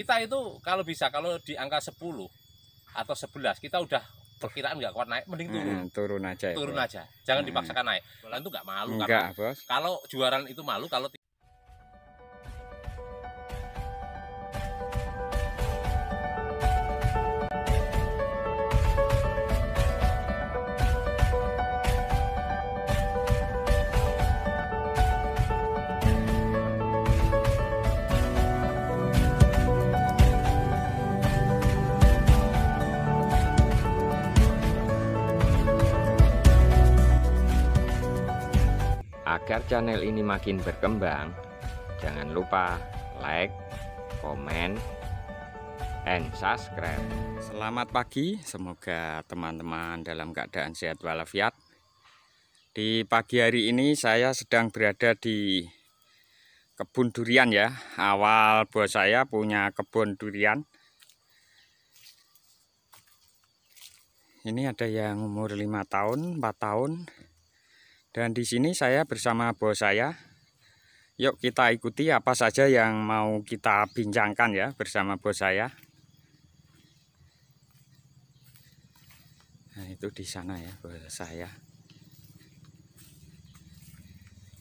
Kita itu kalau bisa, kalau di angka 10 atau 11 kita udah perkiraan nggak kuat naik, mending turun aja ya, turun Bos. aja, jangan dipaksakan naik. Jualan itu nggak malu, Enggak, karena Bos. kalau jualan itu malu kalau Agar channel ini makin berkembang, jangan lupa like, komen, and subscribe. Selamat pagi, semoga teman-teman dalam keadaan sehat walafiat. Di pagi hari ini saya sedang berada di kebun durian ya. Awal bos saya punya kebun durian. Ini ada yang umur 5 tahun, 4 tahun. Dan di sini saya bersama bos saya. Yuk kita ikuti apa saja yang mau kita bincangkan ya bersama bos saya. Nah, itu di sana ya bos saya.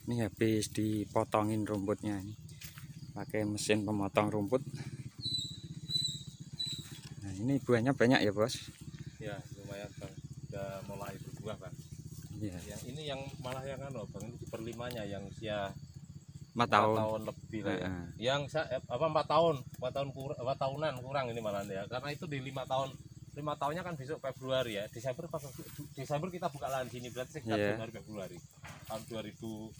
Ini habis dipotongin rumputnya ini. Pakai mesin pemotong rumput. Nah, ini buahnya banyak ya, Bos? ya lumayan Bang, udah mulai berbuah Bang. Iya. Ya, ini yang malah yang Bang, ini seperlimanya yang usia 4 tahun. 4 tahun lebih lah ya. Yang saya 4 tahun, 4 tahunan kurang ini malah ya. Karena itu di 5 tahun. 5 tahunnya kan besok Februari ya. Desember kita buka lahan sini, berarti sekitar Januari Februari. Tahun 2018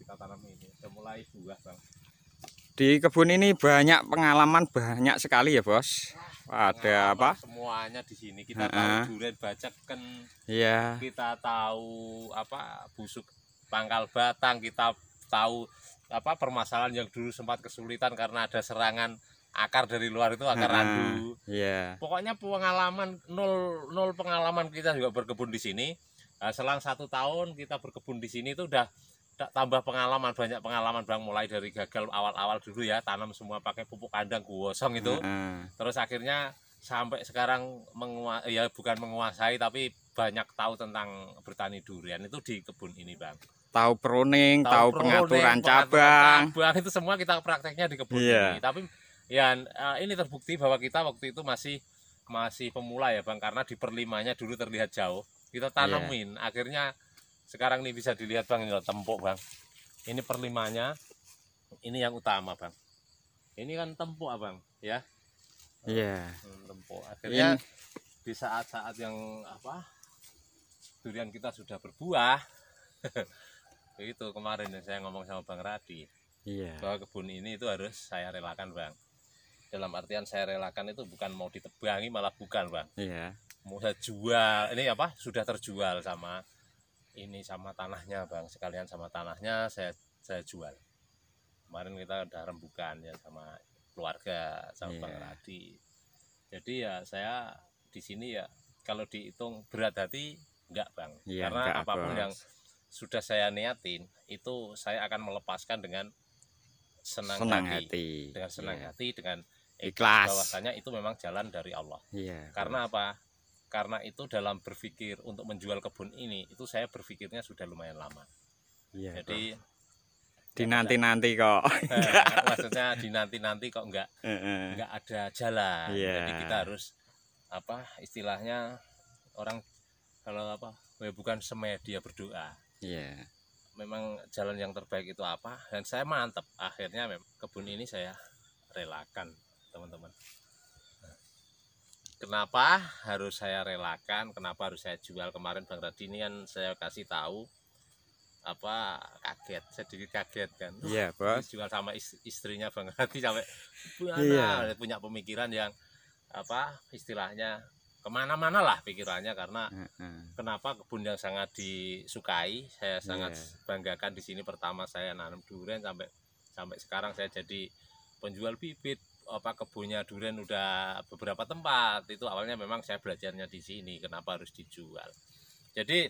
kita tanam ini. Sudah mulai buah Bang. Di kebun ini banyak pengalaman, banyak sekali ya, Bos. Ada apa? Semuanya di sini kita tahu durian bacakan. Iya. Kita tahu apa busuk pangkal batang, kita tahu apa permasalahan yang dulu sempat kesulitan karena ada serangan akar dari luar itu, akar randu. Iya. Pokoknya pengalaman nol pengalaman kita juga berkebun di sini. Nah, selang 1 tahun kita berkebun di sini itu udah tambah pengalaman, banyak pengalaman Bang, mulai dari gagal awal-awal dulu ya, tanam semua pakai pupuk kandang gosong itu. Terus akhirnya sampai sekarang bukan menguasai tapi banyak tahu tentang bertani durian itu di kebun ini Bang. Tahu pruning, tahu pengaturan cabang. Itu semua kita prakteknya di kebun ini. Tapi ya ini terbukti bahwa kita waktu itu masih pemula ya Bang, karena di perlimanya dulu terlihat jauh. Kita tanamin, akhirnya sekarang ini bisa dilihat Bang, ini tempuk Bang. Ini perlimanya, ini yang utama Bang. Ini kan tempuk Abang ya. Iya. Tempuk. Akhirnya di saat-saat yang durian kita sudah berbuah. Itu kemarin yang saya ngomong sama Bang Radi. Iya. Bahwa kebun ini itu harus saya relakan Bang. Dalam artian saya relakan itu bukan mau ditebangi, malah bukan Bang. Iya. Mau saya jual. Ini sudah terjual sama tanahnya Bang, sekalian sama tanahnya saya jual. Kemarin kita udah rembukan ya sama keluarga, sama Bang Radi. Jadi ya saya di sini ya kalau dihitung berat hati enggak Bang, karena enggak, apapun yang sudah saya niatin itu saya akan melepaskan dengan senang hati. Dengan senang hati, dengan ikhlas, bahwasanya itu memang jalan dari Allah. Karena apa? Karena itu dalam berpikir untuk menjual kebun ini itu saya berpikirnya sudah lumayan lama. Jadi dinanti-nanti kok. Maksudnya dinanti-nanti kok enggak ada jalan. Jadi kita harus istilahnya orang kalau bukan semedia berdoa. Memang jalan yang terbaik itu apa? Dan saya mantap. Akhirnya kebun ini saya relakan, teman-teman. Kenapa harus saya relakan? Kenapa harus saya jual? Kemarin Bang Radi ini kan saya kasih tahu kaget, sedikit kaget kan. Iya, Bos. Jual sama istrinya Bang Radi sampai punya pemikiran yang istilahnya kemana-mana lah pikirannya, karena kenapa kebun yang sangat disukai, saya sangat banggakan di sini. Pertama saya nanam durian sampai sekarang saya jadi penjual bibit. Kebunnya durian udah beberapa tempat. Itu awalnya memang saya belajarnya di sini, kenapa harus dijual. Jadi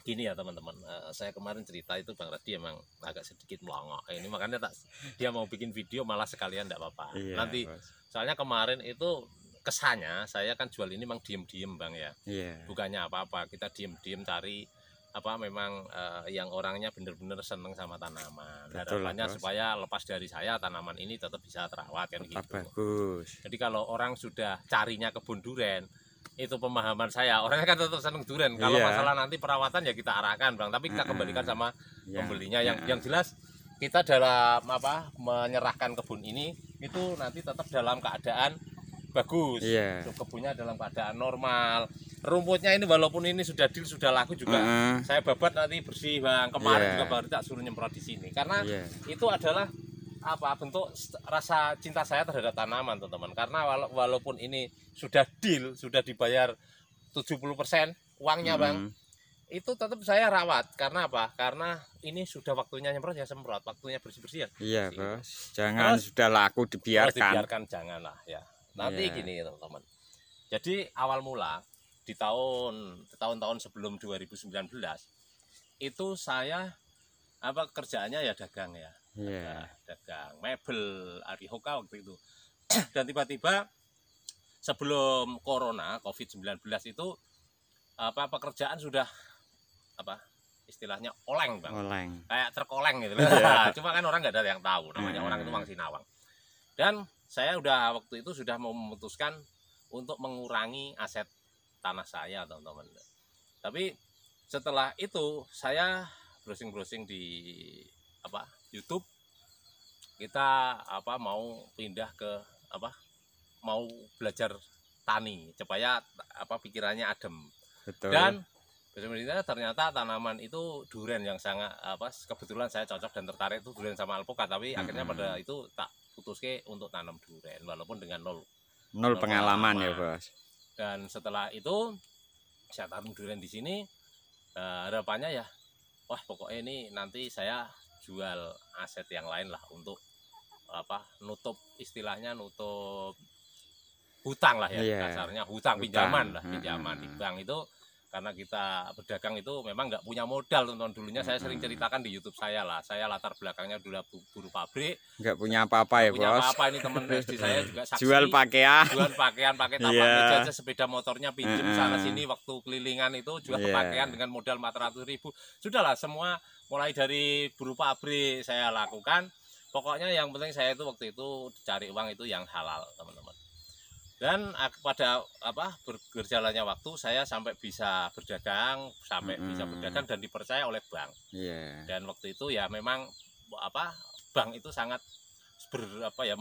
gini ya teman-teman, saya kemarin cerita itu Bang Radi emang agak sedikit melongok ini, makanya dia mau bikin video malah sekalian enggak apa-apa. Iya, Nanti Bos. soalnya kemarin itu kesannya saya kan jual ini memang diem-diem Bang ya, Iya. bukannya apa-apa, kita diem-diem cari apa memang yang orangnya bener-bener seneng sama tanaman. Betul, Harapannya Bos. supaya lepas dari saya tanaman ini tetap bisa terawat kan Tetap gitu. bagus. Jadi kalau orang sudah carinya kebun duren, itu pemahaman saya, orangnya kan tetap seneng duren. Kalau Iya. masalah nanti perawatan ya kita arahkan Bang, tapi kita kembalikan sama Iya. pembelinya. Yang jelas kita dalam apa menyerahkan kebun ini itu nanti tetap dalam keadaan bagus. Iya. Kebunnya dalam keadaan normal. Rumputnya ini walaupun ini sudah deal, sudah laku juga, saya babat nanti bersih Bang. Kemarin Iya. juga baru tak suruh nyemprot di sini karena Iya. itu adalah apa bentuk rasa cinta saya terhadap tanaman teman-teman. Karena walaupun ini sudah deal, sudah dibayar 70% uangnya Bang, itu tetap saya rawat. Karena apa? Karena ini sudah waktunya nyemprot ya semprot, waktunya bersih-bersih ya. Iya, bersih. Bos. Jangan Terus, sudah laku Terus dibiarkan. dibiarkan janganlah ya. Nanti Iya. gini teman-teman. Jadi awal mula di tahun-tahun sebelum 2019 itu saya apa kerjaannya ya dagang ya. Iya. Dagang mebel Arihoka waktu itu. Dan tiba-tiba sebelum corona COVID-19 itu apa pekerjaan sudah apa istilahnya oleng Bang, Oleng. kayak terkoleng gitu. Iya. Cuma kan orang nggak ada yang tahu, namanya orang itu Mang Sinawang. Dan saya udah waktu itu sudah mau memutuskan untuk mengurangi aset tanah saya teman-teman. Tapi setelah itu saya browsing-browsing di apa YouTube, kita apa mau pindah ke apa mau belajar tani supaya apa pikirannya adem. Betul. Dan sebenarnya ternyata tanaman itu duren yang sangat apa kebetulan saya cocok dan tertarik itu duren sama alpukat, tapi akhirnya pada itu tak putuske untuk tanam duren walaupun dengan nol pengalaman ya, pengalaman. Bos. Dan setelah itu saya tanam duren di sini, harapannya ya wah pokoknya ini nanti saya jual aset yang lain lah untuk apa nutup istilahnya nutup hutang lah ya, Iya. kasarnya hutang Hutang. pinjaman lah, pinjaman di bank itu. Karena kita berdagang itu memang nggak punya modal teman-teman. Dulunya saya sering ceritakan di YouTube saya lah, saya latar belakangnya dulu buruh pabrik, Nggak punya apa-apa ya, punya Bos. apa-apa. Ini teman SD saya juga saksi, Jual pakaian. jual pakaian pakai tapak Iya. meja aja, sepeda motornya pinjem sana sini waktu kelilingan itu jual Iya. pakaian dengan modal 400.000. Sudahlah semua mulai dari buruh pabrik saya lakukan. Pokoknya yang penting saya itu waktu itu cari uang itu yang halal teman-teman. Dan pada apa berjalannya waktu saya sampai bisa berdagang, dan dipercaya oleh bank. Iya. Dan waktu itu ya memang apa bank itu sangat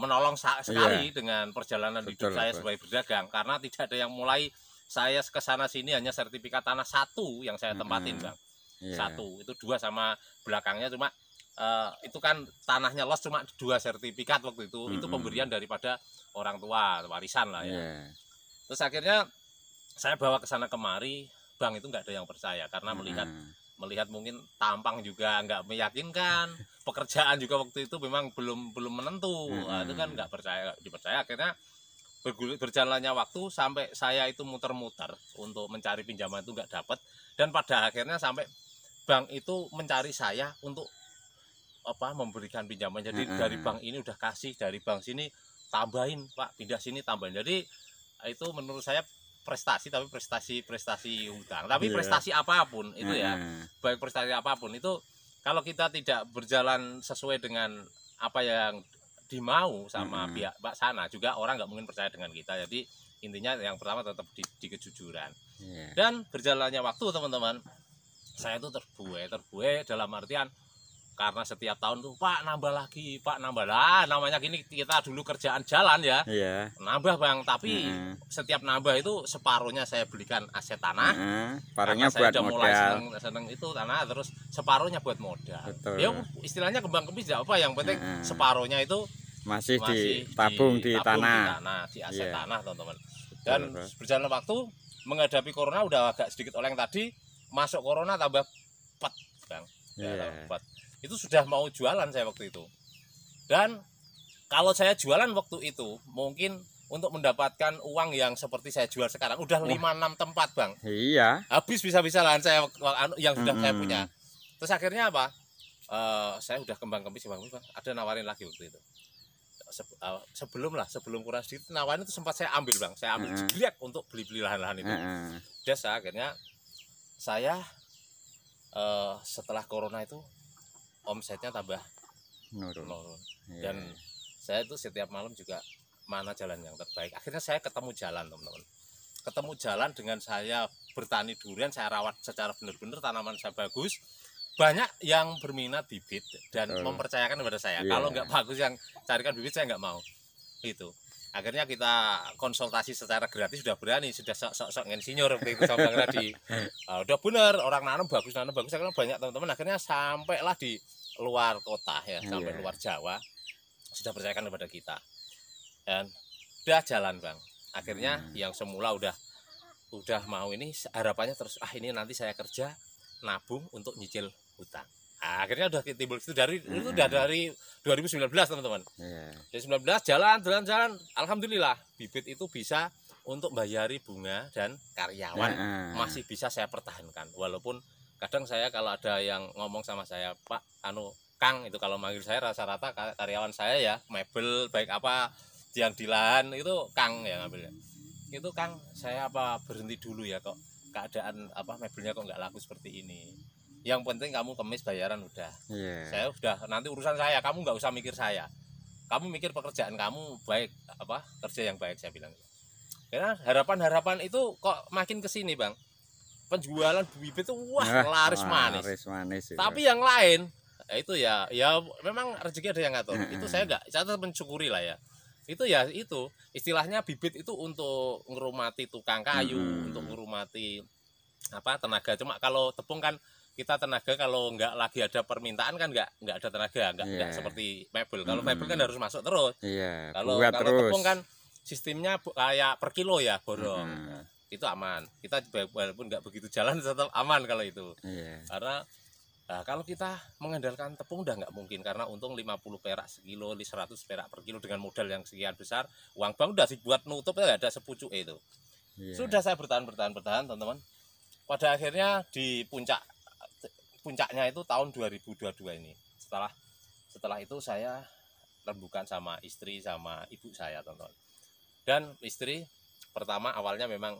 menolong sekali dengan perjalanan hidup Betul, saya Bos. sebagai berdagang, karena tidak ada yang mulai saya ke sana sini hanya sertifikat tanah satu yang saya tempatin Bang. Iya. Satu, itu dua sama belakangnya cuma itu kan tanahnya los cuma 2 sertifikat waktu itu. Itu pemberian daripada orang tua, warisan lah ya. Iya. Terus akhirnya saya bawa ke sana kemari, bank itu nggak ada yang percaya karena melihat mungkin tampang juga nggak meyakinkan, pekerjaan juga waktu itu memang belum menentu. Nah, itu kan nggak dipercaya. Akhirnya berjalannya waktu sampai saya itu muter-muter untuk mencari pinjaman itu nggak dapat, dan pada akhirnya sampai bank itu mencari saya untuk apa memberikan pinjaman. Jadi dari bank ini udah kasih, dari bank sini tambahin Pak, pindah sini tambahin. Jadi itu menurut saya prestasi, tapi prestasi hutang, tapi prestasi apapun itu ya, baik prestasi apapun itu kalau kita tidak berjalan sesuai dengan apa yang dimau sama pihak Mbak sana, juga orang nggak mungkin percaya dengan kita. Jadi intinya yang pertama tetap di kejujuran. Dan berjalannya waktu teman-teman, saya itu terbuai dalam artian karena setiap tahun tuh Pak nambah lagi, Pak nambah lah, namanya gini kita dulu kerjaan jalan ya, nambah Bang, tapi setiap nambah itu separuhnya saya belikan aset tanah, separuhnya buat saya udah mulai modal. seneng itu tanah, terus separuhnya buat modal. Betul. Ya istilahnya kembang kempis tidak apa, yang penting separuhnya itu masih ditabung di tanah, di aset tanah teman-teman. Dan berjalan waktu menghadapi corona udah agak sedikit oleng tadi, masuk corona tambah pet Bang, pet. Itu sudah mau jualan saya waktu itu. Dan kalau saya jualan waktu itu mungkin untuk mendapatkan uang yang seperti saya jual sekarang udah 5-6 tempat Bang. Iya. Habis bisa-bisa lahan saya yang sudah saya punya. Terus akhirnya apa? Saya udah kembang-kembis Bang, ada nawarin lagi waktu itu. Sebelum kurang sedikit nawarin itu sempat saya ambil Bang. Saya ambil jeglek untuk beli-beli lahan-lahan itu. Biasa akhirnya saya setelah corona itu omsetnya tambah menurun. Dan saya itu setiap malam juga mana jalan yang terbaik. Akhirnya saya ketemu jalan teman-teman. Ketemu jalan dengan saya bertani durian, saya rawat secara benar-benar, tanaman saya bagus. Banyak yang berminat bibit dan mempercayakan kepada saya. Kalau nggak bagus yang carikan bibit saya nggak mau. Itu. Akhirnya kita konsultasi secara gratis, sudah berani, sudah sok-sok insinyur waktu itu sama Bang tadi. Udah benar, orang nanam bagus. Akhirnya banyak teman-teman akhirnya sampailah di luar kota ya, sampai luar Jawa sudah percayakan kepada kita. Dan udah jalan Bang. Akhirnya yang semula udah mau ini harapannya terus ini nanti saya kerja nabung untuk nyicil hutang. Akhirnya udah timbul itu itu udah dari 2019 teman-teman. Dari 2019 jalan. Alhamdulillah bibit itu bisa untuk bayari bunga dan karyawan masih bisa saya pertahankan. Walaupun kadang saya kalau ada yang ngomong sama saya, Pak, Kang itu kalau manggil saya rata-rata karyawan saya ya mebel baik apa yang di lahan itu Kang yang ngambilnya. Itu Kang, saya berhenti dulu ya kok keadaan mebelnya kok nggak laku seperti ini. Yang penting kamu kemis bayaran udah. Saya udah nanti urusan saya, kamu nggak usah mikir saya. Kamu mikir pekerjaan kamu baik kerja yang baik saya bilang. Karena harapan itu kok makin kesini Bang. Penjualan bibit itu laris manis. Tapi yang lain itu ya memang rezeki ada yang ngatur. Itu saya tetap mensyukuri lah ya. Itu istilahnya bibit itu untuk ngerumati tukang kayu, untuk ngerumati tenaga. Cuma kalau tepung kan kita tenaga kalau nggak lagi ada permintaan kan nggak ada tenaga, nggak seperti mebel. Kalau mebel kan harus masuk terus. Kalau tepung kan sistemnya kayak per kilo ya borong. Itu aman. Kita walaupun nggak begitu jalan tetap aman kalau itu. Karena kalau kita mengandalkan tepung udah nggak mungkin, karena untung 50 perak sekilo, 100 perak per kilo dengan modal yang sekian besar, uang bank udah dibuat nutup ya ada sepucuk itu. Sudah saya bertahan teman-teman. Pada akhirnya di puncaknya itu tahun 2022 ini. Setelah itu saya rembukan sama istri sama ibu saya teman-teman. Dan istri pertama awalnya memang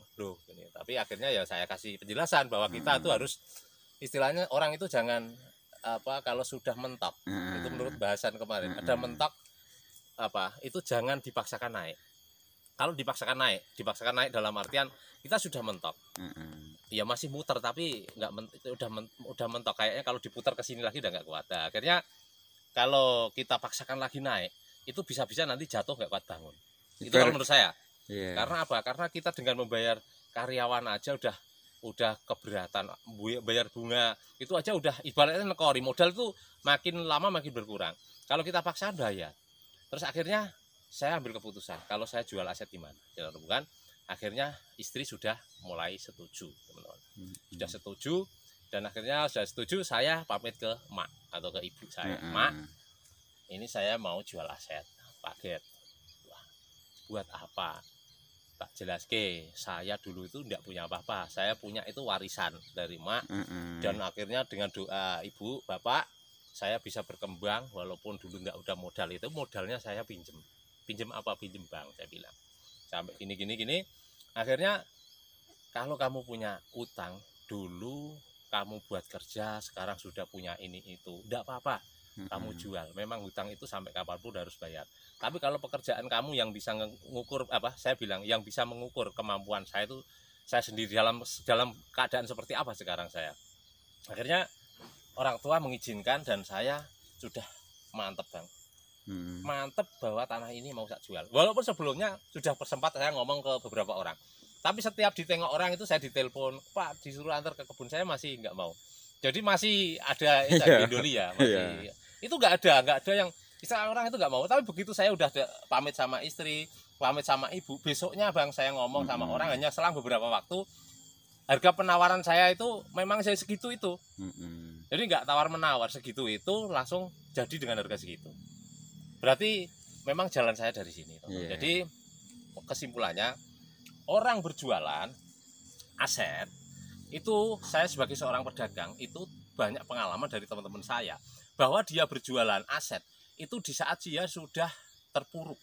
ini, tapi akhirnya ya saya kasih penjelasan bahwa kita itu harus istilahnya orang itu jangan kalau sudah mentok itu menurut bahasan kemarin ada mentok itu jangan dipaksakan naik. Kalau dipaksakan naik dalam artian kita sudah mentok, ya masih muter tapi udah mentok, kayaknya kalau diputar ke sini lagi udah nggak kuat. Akhirnya kalau kita paksakan lagi naik itu bisa-bisa nanti jatuh nggak kuat bangun. Itu kalau menurut saya. Karena karena kita dengan membayar karyawan aja udah keberatan, bayar bunga itu aja udah ibaratnya nekori, modal itu makin lama makin berkurang. Kalau kita paksa bayar. Terus akhirnya saya ambil keputusan kalau saya jual aset di mana. Bukan? Akhirnya istri sudah mulai setuju, teman-teman. Sudah setuju dan akhirnya sudah setuju, saya pamit ke emak atau ke ibu saya. Mak, ini saya mau jual aset paket. Wah, buat apa? Tak jelas saya dulu itu tidak punya apa-apa, saya punya itu warisan dari mak. Dan akhirnya dengan doa ibu bapak saya bisa berkembang, walaupun dulu nggak udah modal, itu modalnya saya pinjem bank saya bilang sampai gini. Akhirnya kalau kamu punya utang dulu kamu buat kerja, sekarang sudah punya ini itu tidak apa-apa, kamu jual. Memang hutang itu sampai kapanpun harus bayar. Tapi kalau pekerjaan kamu yang bisa mengukur saya bilang yang bisa mengukur kemampuan saya itu saya sendiri dalam keadaan seperti apa sekarang saya. Akhirnya orang tua mengizinkan dan saya sudah mantep Bang. Mantep bahwa tanah ini mau saya jual. Walaupun sebelumnya sudah sempat saya ngomong ke beberapa orang. Tapi setiap ditengok orang itu saya ditelepon, Pak disuruh antar ke kebun saya masih nggak mau. Jadi masih ada Indoli ya, masih. Itu nggak ada yang istilah orang itu nggak mau. Tapi begitu saya udah pamit sama istri, pamit sama ibu, besoknya Bang saya ngomong sama orang, hanya selang beberapa waktu harga penawaran saya itu memang saya segitu itu. Jadi nggak tawar menawar, segitu itu langsung jadi dengan harga segitu. Berarti memang jalan saya dari sini. Jadi kesimpulannya orang berjualan aset itu, saya sebagai seorang pedagang itu banyak pengalaman dari teman-teman saya bahwa dia berjualan aset itu di saat dia sudah terpuruk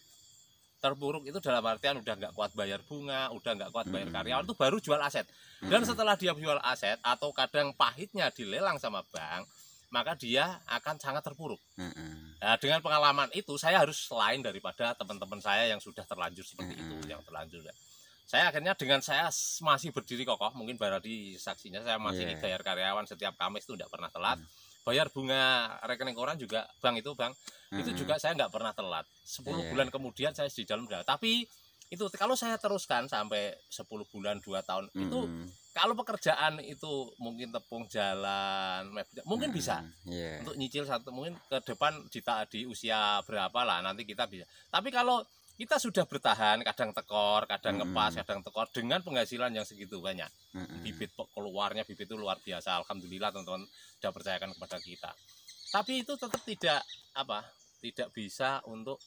itu dalam artian udah nggak kuat bayar bunga, udah nggak kuat bayar karyawan, itu baru jual aset. Dan setelah dia jual aset atau kadang pahitnya dilelang sama bank, maka dia akan sangat terpuruk. Nah, dengan pengalaman itu saya harus lain daripada teman-teman saya yang sudah terlanjur seperti itu, yang terlanjur. Saya akhirnya dengan saya masih berdiri kokoh, mungkin Baradi saksinya, saya masih bayar karyawan setiap Kamis itu tidak pernah telat. Bayar bunga rekening koran juga, bank itu juga saya nggak pernah telat. 10 bulan kemudian saya di dalam dalam. Tapi itu kalau saya teruskan sampai 10 bulan 2 tahun itu, kalau pekerjaan itu mungkin tepung jalan, mungkin bisa untuk nyicil satu, mungkin ke depan di usia berapa lah nanti kita bisa. Tapi kalau kita sudah bertahan, kadang tekor, kadang ngepas, kadang tekor, dengan penghasilan yang segitu banyak. Bibit keluarnya, bibit itu luar biasa. Alhamdulillah teman-teman sudah percayakan kepada kita. Tapi itu tetap tidak bisa untuk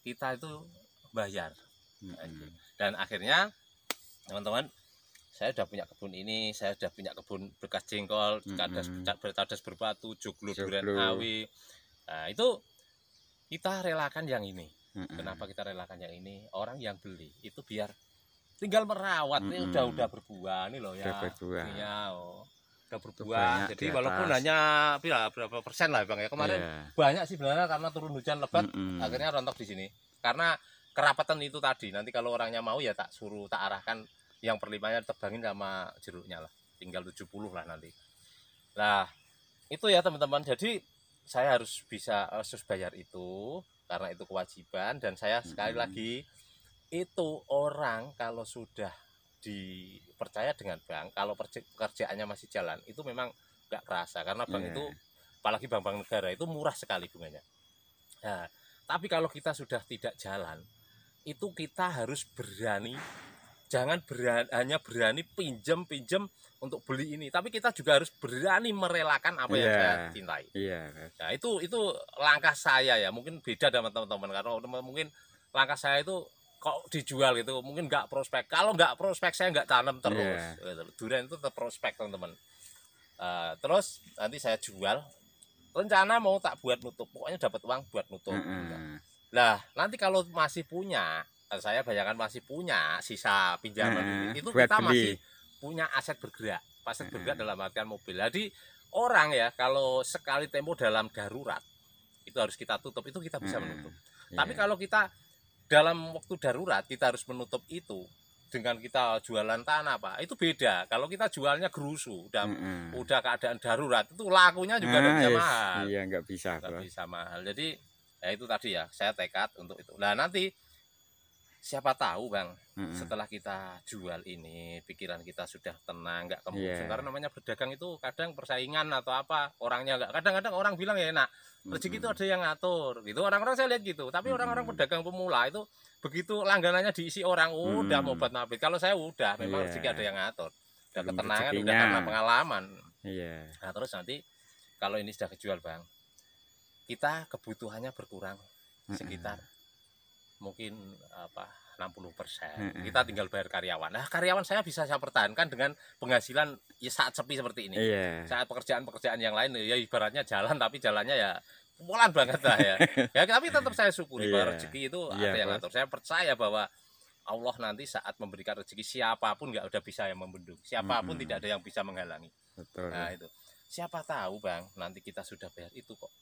kita itu bayar. Dan akhirnya teman-teman, saya sudah punya kebun ini, saya sudah punya kebun bekas jengkol, cadas berbatu, joglo duren awi. Nah, itu kita relakan yang ini. Kenapa kita relakan yang ini? Orang yang beli itu biar tinggal merawat, ini udah berbuah nih loh ya. Udah berbuah. Jadi walaupun hanya berapa persen lah Bang ya. Kemarin banyak sih sebenarnya karena turun hujan lebat, akhirnya rontok di sini. Karena kerapatan itu tadi, nanti kalau orangnya mau ya tak arahkan yang perlimanya tebangin sama jeruknya lah. Tinggal 70 lah nanti. Nah, itu ya teman-teman. Jadi saya harus bayar itu, karena itu kewajiban. Dan saya sekali lagi, itu orang kalau sudah dipercaya dengan bank, kalau pekerjaannya masih jalan, itu memang nggak kerasa, karena bank itu, apalagi bank-bank negara itu murah sekali bunganya. Nah, tapi kalau kita sudah tidak jalan, itu kita harus berani, jangan hanya berani pinjam untuk beli ini, tapi kita juga harus berani merelakan apa yang saya cintai. Nah, itu langkah saya ya, mungkin beda dengan teman-teman, karena mungkin langkah saya itu kok dijual gitu, mungkin nggak prospek. Kalau nggak prospek saya nggak tanam terus. Durian itu tetap prospek teman-teman. Terus nanti saya jual, rencana mau tak buat nutup, pokoknya dapat uang buat nutup. Nah, nanti kalau masih punya, saya bayangkan masih punya sisa pinjaman itu kita masih punya aset bergerak. Aset bergerak dalam artian mobil. Jadi orang ya, kalau sekali tempo dalam darurat itu harus kita tutup, itu kita bisa menutup. Tapi kalau kita dalam waktu darurat kita harus menutup itu dengan kita jualan tanah itu beda. Kalau kita jualnya gerusu, udah keadaan darurat, itu lakunya juga nggak bisa mahal. Nggak bisa mahal. Jadi ya itu tadi ya, saya tekad untuk itu. Nah, nanti siapa tahu Bang, setelah kita jual ini, pikiran kita sudah tenang, nggak kemungkinan. Karena namanya berdagang itu kadang persaingan atau apa, orangnya nggak. Kadang-kadang orang bilang ya enak, rezeki itu ada yang ngatur, gitu. Orang-orang saya lihat gitu. Tapi orang-orang pedagang pemula itu begitu langganannya diisi orang, udah mau buat nabit. Kalau saya udah, memang rezeki ada yang ngatur. Udah ketenangan, udah karena pengalaman. Nah, terus nanti kalau ini sudah kejual Bang, kita kebutuhannya berkurang sekitar mungkin 60%. Kita tinggal bayar karyawan. Nah, karyawan saya bisa saya pertahankan dengan penghasilan ya saat sepi seperti ini. Saat pekerjaan-pekerjaan yang lain ya ibaratnya jalan, tapi jalannya ya pelan banget lah ya. Tapi tetap saya syukuri bahwa rezeki itu ada yang ngatur. Saya percaya bahwa Allah nanti saat memberikan rezeki, siapapun nggak udah bisa yang membendung. Siapapun tidak ada yang bisa menghalangi. Nah, itu. Siapa tahu Bang, nanti kita sudah bayar itu kok,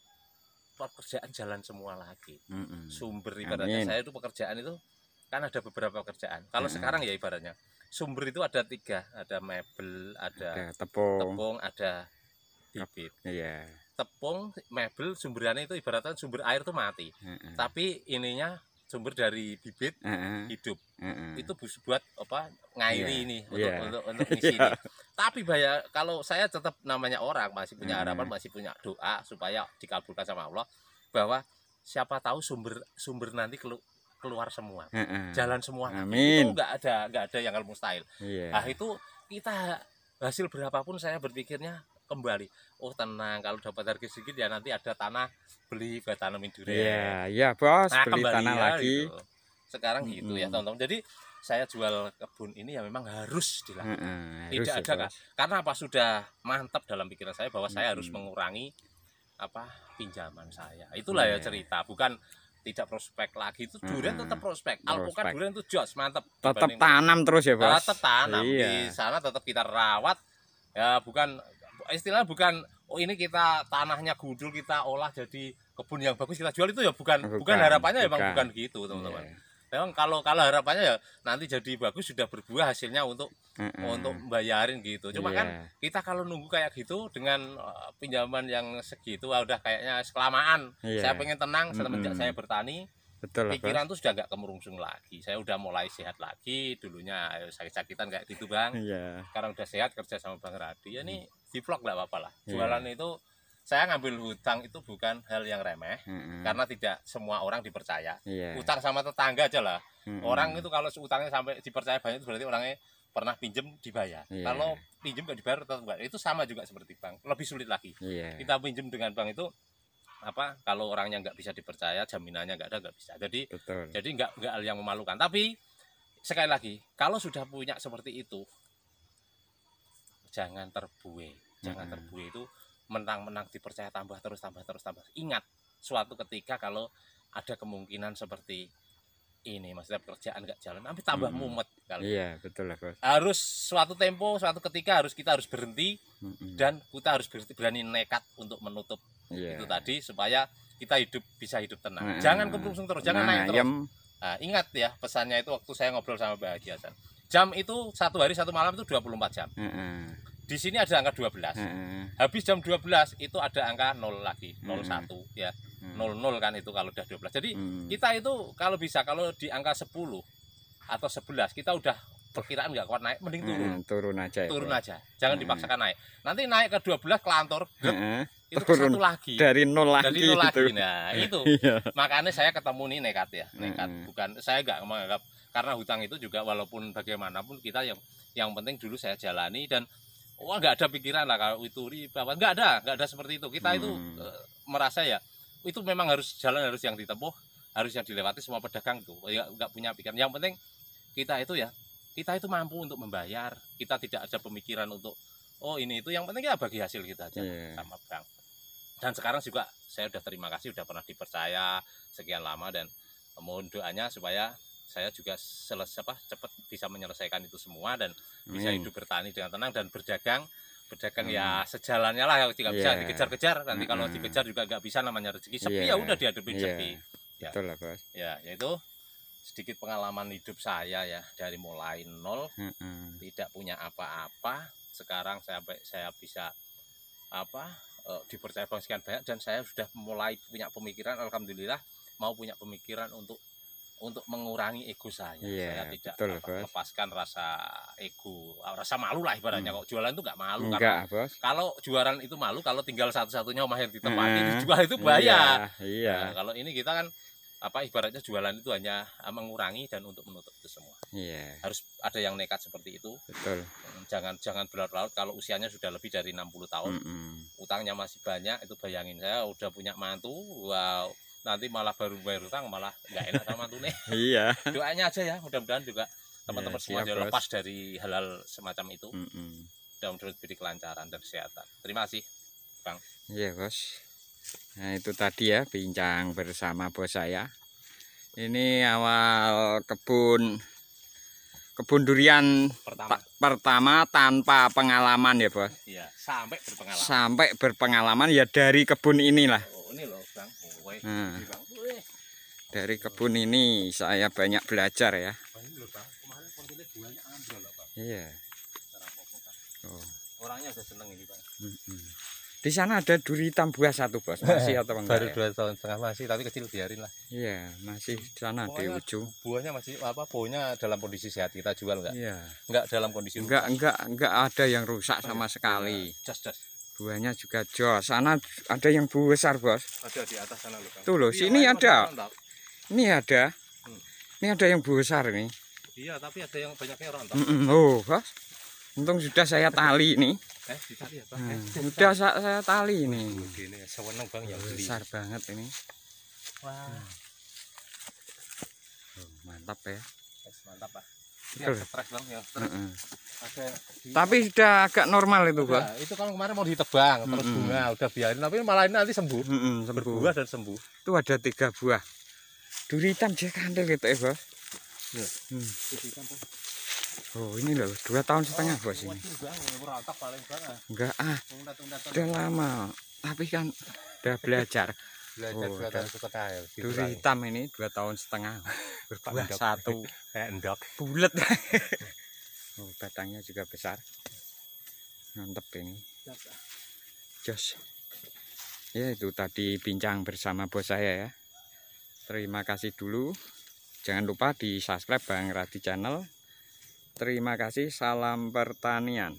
pekerjaan jalan semua lagi. Sumber ibaratnya saya itu pekerjaan itu kan ada beberapa pekerjaan. Kalau sekarang ya ibaratnya sumber itu ada 3, ada mebel, ada tepung, ada bibit. Tepung, mebel, sumberannya itu ibaratnya sumber air itu mati. Tapi ininya sumber dari bibit hidup. Itu buat ngairi ini untuk ngisi ini. Tapi kalau saya tetap namanya orang masih punya harapan, masih punya doa supaya dikabulkan sama Allah, bahwa siapa tahu sumber nanti keluar semua, jalan semua. Amin. Itu nggak ada yang mustahil. Nah, itu kita hasil berapapun saya berpikirnya kembali. Oh, tenang, kalau dapat harga sedikit ya nanti ada tanah beli buat tanamin durian. Bos, beli tanah lagi. Gitu. sekarang gitu ya teman-teman. Jadi saya jual kebun ini ya memang harus dilakukan. Tidak ada Kak. Karena apa, sudah mantap dalam pikiran saya bahwa saya harus mengurangi pinjaman saya. Itulah ya cerita, bukan tidak prospek lagi. Itu durian tetap prospek. Alpukat durian itu jos mantap. Tetap tanam terus ya Bos. Tetap tanam di sana, tetap kita rawat. Ya bukan istilahnya bukan ini kita tanahnya gudul kita olah jadi kebun yang bagus kita jual, itu ya bukan harapannya memang bukan gitu teman-teman. Memang kalau harapannya ya nanti jadi bagus sudah berbuah hasilnya untuk bayarin gitu. Cuma kan kita kalau nunggu kayak gitu dengan pinjaman yang segitu udah kayaknya kelamaan. Saya pengen tenang semenjak saya bertani. Betul, pikiran tuh sudah nggak kemerungsung lagi. Saya udah mulai sehat lagi. Dulunya sakit-sakitan kayak gitu Bang. Sekarang udah sehat, kerja sama Bang Radi. Ya nih di vlog nggak apa-apa lah. Jualan itu saya ngambil hutang itu bukan hal yang remeh, karena tidak semua orang dipercaya. Utang sama tetangga aja lah. Orang itu kalau utangnya sampai dipercaya banyak itu berarti orangnya pernah pinjem dibayar. Kalau pinjem nggak dibayar tetap enggak. Itu sama juga seperti bank, lebih sulit lagi. Kita pinjem dengan bank itu kalau orangnya nggak bisa dipercaya, jaminannya nggak ada, nggak bisa. Jadi nggak hal yang memalukan. Tapi sekali lagi, kalau sudah punya seperti itu, jangan terbuai. Jangan terbuai itu menang-menang dipercaya tambah terus. Ingat, suatu ketika kalau ada kemungkinan seperti ini, maksudnya pekerjaan nggak jalan, tapi tambah mumet kali. Iya, betul lah Bos. Harus suatu ketika kita harus berhenti dan kita harus berani nekat untuk menutup itu tadi supaya kita bisa hidup tenang. Jangan kemerungsung terus, jangan naik terus. Nah, ingat ya pesannya itu waktu saya ngobrol sama Mbak Haji Hasan. Jam itu satu hari satu malam itu 24 jam. Di sini ada angka 12. Habis jam 12 itu ada angka 0 lagi, 01 ya. 00 kan itu kalau udah 12. Jadi kita itu kalau di angka 10 atau 11 kita udah perkiraan nggak kuat naik, mending turun aja. Jangan dipaksakan naik. Nanti naik ke 12 kelantor, itu ke 1 lagi. Dari 0 lagi. Gitu. Nah, itu. Makanya saya ketemu nih nekat ya. Bukan saya nggak menganggap, karena hutang itu juga walaupun bagaimanapun kita yang penting dulu saya jalani dan nggak ada pikiran lah kalau itu riba, nggak ada seperti itu. Kita itu merasa ya itu memang harus jalan, harus yang ditempuh, harus yang dilewati semua pedagang tuh. Ya nggak punya pikiran. Yang penting kita itu mampu untuk membayar. Kita tidak ada pemikiran untuk ini itu. Yang penting kita bagi hasil kita aja sama bank. Dan sekarang juga saya udah terima kasih udah pernah dipercaya sekian lama, dan mohon doanya supaya saya juga cepat bisa menyelesaikan itu semua dan bisa hidup bertani dengan tenang dan berdagang ya sejalannya lah, tidak bisa dikejar-kejar. Nanti kalau dikejar juga nggak bisa, namanya rezeki sepi ya udah dihadapin sepi. Betul lah Bos. Ya itu sedikit pengalaman hidup saya ya, dari mulai nol, tidak punya apa-apa, sekarang saya bisa dipercaya Bang sekian banyak, dan saya sudah mulai punya pemikiran, alhamdulillah mau punya pemikiran untuk mengurangi ego saya. Saya tidak melepaskan rasa ego, rasa malu lah ibaratnya. Kok jualan itu nggak malu. Enggak, Bos. Kalau jualan itu malu, kalau tinggal satu-satunya rumah yang ditempati dijual itu bahaya. Nah, kalau ini kita kan ibaratnya jualan itu hanya mengurangi dan untuk menutup itu semua. Harus ada yang nekat seperti itu. Betul. Jangan berlarut-larut. Kalau usianya sudah lebih dari 60 tahun, utangnya masih banyak, itu bayangin, saya udah punya mantu, wow, nanti malah baru bayar utang malah nggak enak sama mantunya. Doanya aja ya, mudah-mudahan juga teman-teman semua lepas dari hal-hal semacam itu. Mudah-mudahan diberi kelancaran dan kesehatan. Terima kasih Bang. Iya Bos. Nah itu tadi ya bincang bersama bos saya. Ini awal kebun durian pertama tanpa pengalaman ya Bos. Iya, sampai berpengalaman. Sampai berpengalaman ya dari kebun inilah. Ini loh Bang. Nah, dari kebun ini saya banyak belajar ya. Iya. Orangnya udah seneng ini Bang. Di sana ada duri hitam buah 1 Bos, masih atau enggak? Baru 2,5 tahun masih, tapi kecil biarin lah. Iya, masih di sana di ujung. Buahnya masih buahnya dalam kondisi sehat, kita jual enggak? Iya. Enggak dalam kondisi rusak. Enggak ada yang rusak sama sekali. Buahnya juga jos. Sana ada yang besar Bos. Ada di atas sana loh Bang. Tuh loh, sini ada. Ini ada. Ini ada yang besar nih. Iya, tapi ada yang banyaknya rontok. Oh Bos, untung sudah saya tali ini. Ditali ya Bang. Sudah saya tali ini. Begini, sewenang Bang yang beli. Besar banget ini. Wah. Mantap. mantap ya. Mantap Pak. Ini Betul. yang stres Bang, yang stres. Heeh. Ada Tapi sudah agak normal itu, Bang. Nah, itu kan kemarin mau ditebang terus bunga udah biarin, tapi malah ini nanti sembuh. Sembuh. Berbuah dan sembuh. Itu ada 3 buah. Duri hitam dia kandel gitu ya, Bos. Ya. Oh, ini loh 2,5 tahun Bos ini. Berantak paling banget. Enggak udah lama. Tapi kan udah belajar. Belajar Oh, 2 tahun setengah ya. Duri hitam ini 2,5 tahun. Berbuah 1. Kayak endok. Bulat. Oh, batangnya juga besar. Mantep ini. Jos. Ya itu tadi bincang bersama bos saya ya. Terima kasih dulu. Jangan lupa di subscribe Bang Radi Channel. Terima kasih. Salam pertanian.